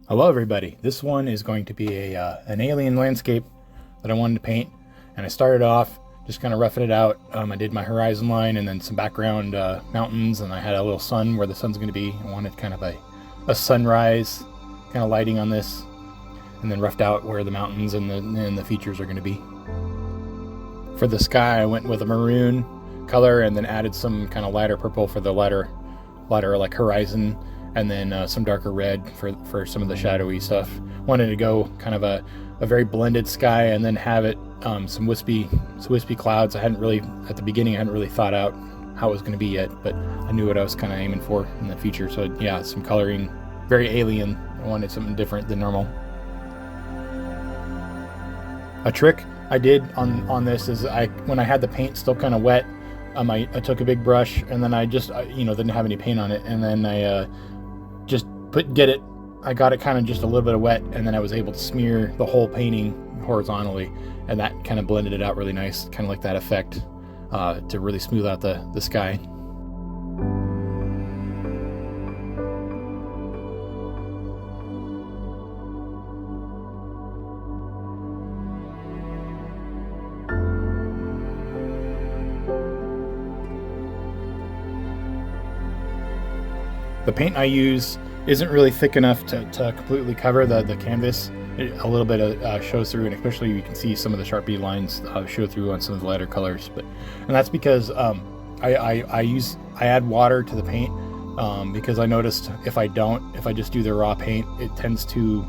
Hello everybody, this one is going to be an alien landscape that I wanted to paint, and I started off just kind of roughing it out. I did my horizon line and then some background mountains, and I had a little sun where the sun's going to be. I wanted kind of a sunrise kind of lighting on this, and then roughed out where the mountains and the features are going to be. For the sky I went with a maroon color and then added some kind of lighter purple for the lighter like horizon, and then some darker red for some of the shadowy stuff. Wanted to go kind of a very blended sky and then have it some wispy clouds. At the beginning I hadn't really thought out how it was going to be yet, but I knew what I was kind of aiming for in the feature. So yeah, some coloring, very alien. I wanted something different than normal. A trick I did on this is when I had the paint still kind of wet, I took a big brush and then I just didn't have any paint on it, and then I I got it kind of just a little bit of wet, and then I was able to smear the whole painting horizontally, and that kind of blended it out really nice, kind of like that effect to really smooth out the sky. The paint I use isn't really thick enough to completely cover the canvas. A little bit shows through, and especially you can see some of the Sharpie lines show through on some of the lighter colors. And that's because I add water to the paint because I noticed if I just do the raw paint, it tends to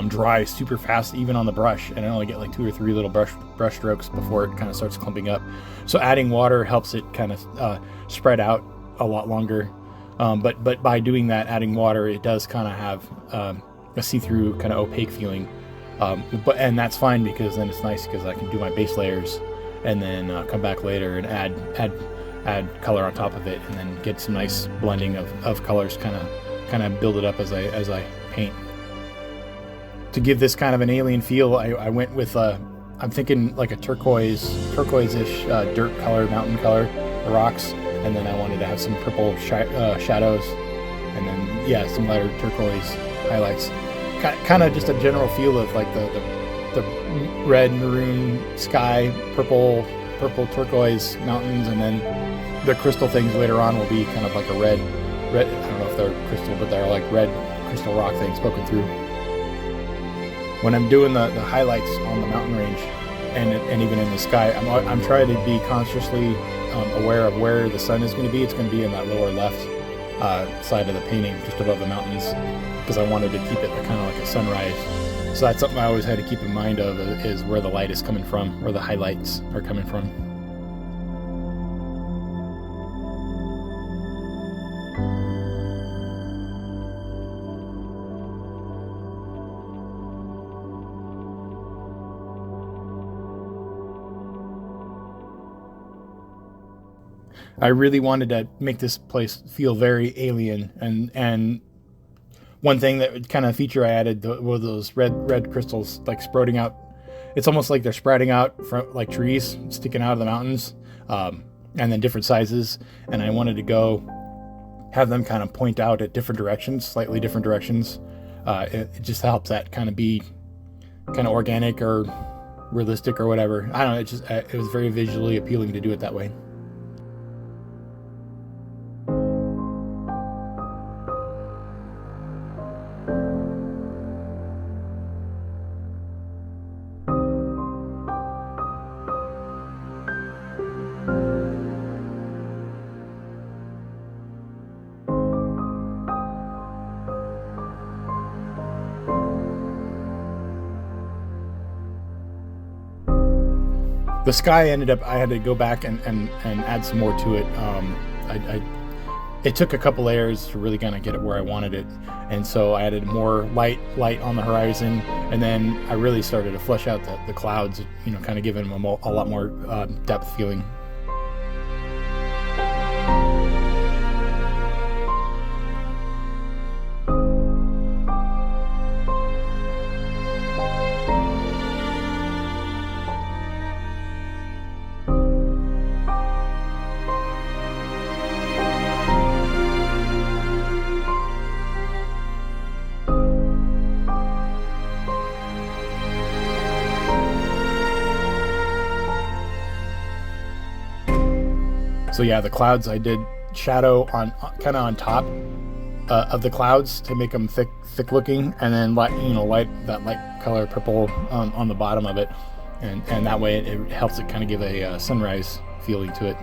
dry super fast, even on the brush, and I only get like 2 or 3 little brush strokes before it kind of starts clumping up. So adding water helps it kind of spread out a lot longer. But by doing that, adding water, it does kind of have a see-through kind of opaque feeling. And that's fine, because then it's nice because I can do my base layers and then come back later and add color on top of it, and then get some nice blending of colors, kind of build it up as I paint. To give this kind of an alien feel, I went with I'm thinking like a turquoise-ish dirt color, mountain color, the rocks. And then I wanted to have some purple shadows, and then some lighter turquoise highlights. Kind of just a general feel of like the red maroon sky, purple turquoise mountains, and then the crystal things later on will be kind of like a red. I don't know if they're crystal, but they're like red crystal rock things poking through. When I'm doing the highlights on the mountain range and even in the sky, I'm trying to be consciously aware of where the sun is going to be. It's going to be in that lower left side of the painting, just above the mountains, because I wanted to keep it kind of like a sunrise. So that's something I always had to keep in mind of, is where the light is coming from, where the highlights are coming from. I really wanted to make this place feel very alien, and one thing that kind of feature I added were those red crystals like sprouting out. It's almost like they're sprouting out from like trees sticking out of the mountains, and then different sizes. And I wanted to have them kind of point out at different directions, slightly different directions. It just helps that kind of be kind of organic or realistic or whatever. I don't know. It was very visually appealing to do it that way. The sky I had to go back and add some more to it. It took a couple layers to really kind of get it where I wanted it, and so I added more light on the horizon, and then I really started to flesh out the clouds, kind of giving them a lot more depth feeling. So yeah, the clouds, I did shadow on kind of on top of the clouds to make them thick looking, and then light that light color purple on the bottom of it, and that way it helps it kind of give a sunrise feeling to it.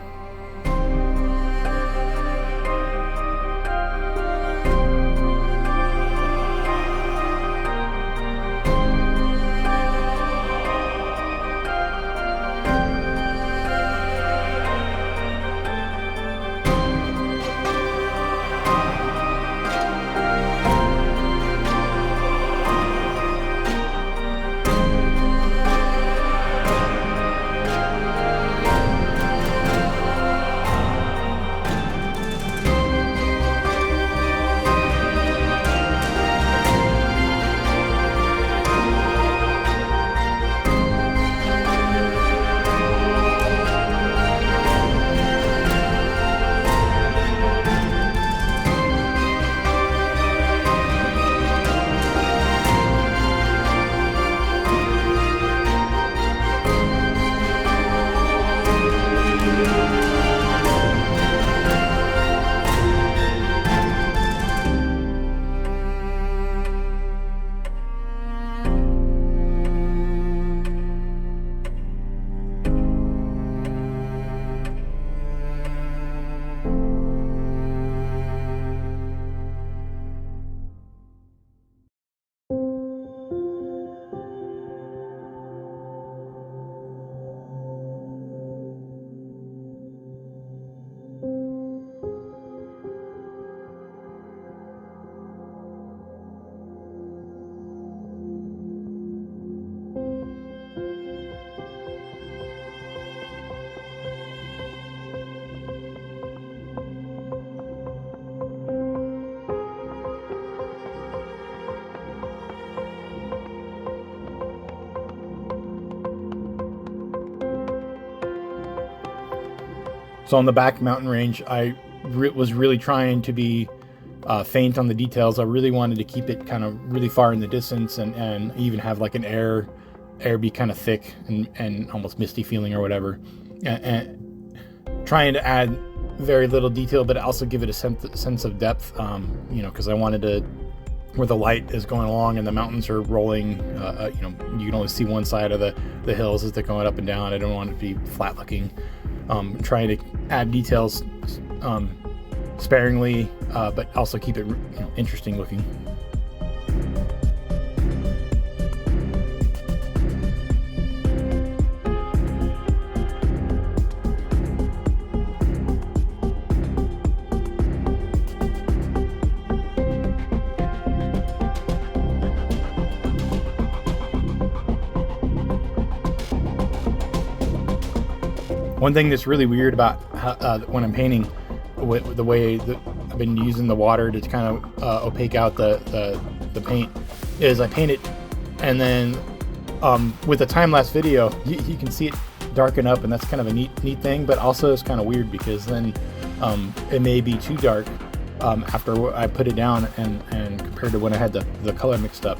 So on the back mountain range, I was really trying to be faint on the details. I really wanted to keep it kind of really far in the distance, and even have like an air be kind of thick and almost misty feeling or whatever, and trying to add very little detail, but also give it a sense of depth, because I wanted to, where the light is going along and the mountains are rolling, you can only see one side of the hills as they're going up and down. I don't want it to be flat looking. Trying to add details sparingly, but also keep it interesting looking. One thing that's really weird about when I'm painting, with the way that I've been using the water to kind of opaque out the paint, is I paint it, and then with the time-lapse video, you can see it darken up, and that's kind of a neat thing, but also it's kind of weird because then it may be too dark after I put it down and compared to when I had the color mixed up.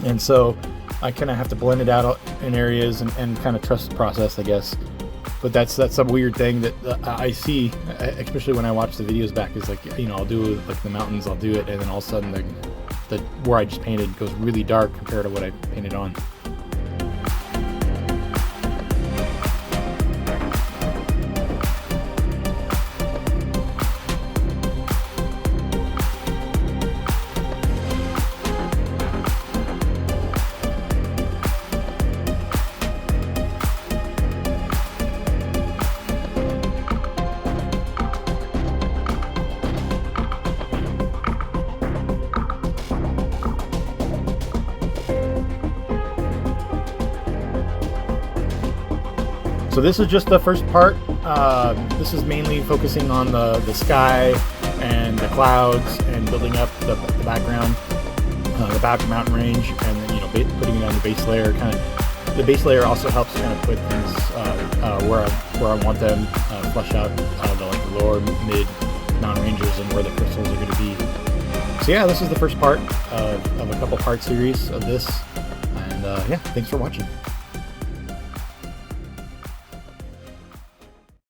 And so I kind of have to blend it out in areas and kind of trust the process, I guess. But that's some weird thing that I see, especially when I watch the videos back, is like, I'll do like the mountains, I'll do it, and then all of a sudden the where I just painted goes really dark compared to what I painted on. So this is just the first part. This is mainly focusing on the sky and the clouds and building up the background, the back mountain range, and then putting it on the base layer. The base layer also helps kind of put things where I want them, flush out the lower mid mountain ranges and where the crystals are going to be. So yeah, this is the first part of a couple part series of this, and yeah, thanks for watching.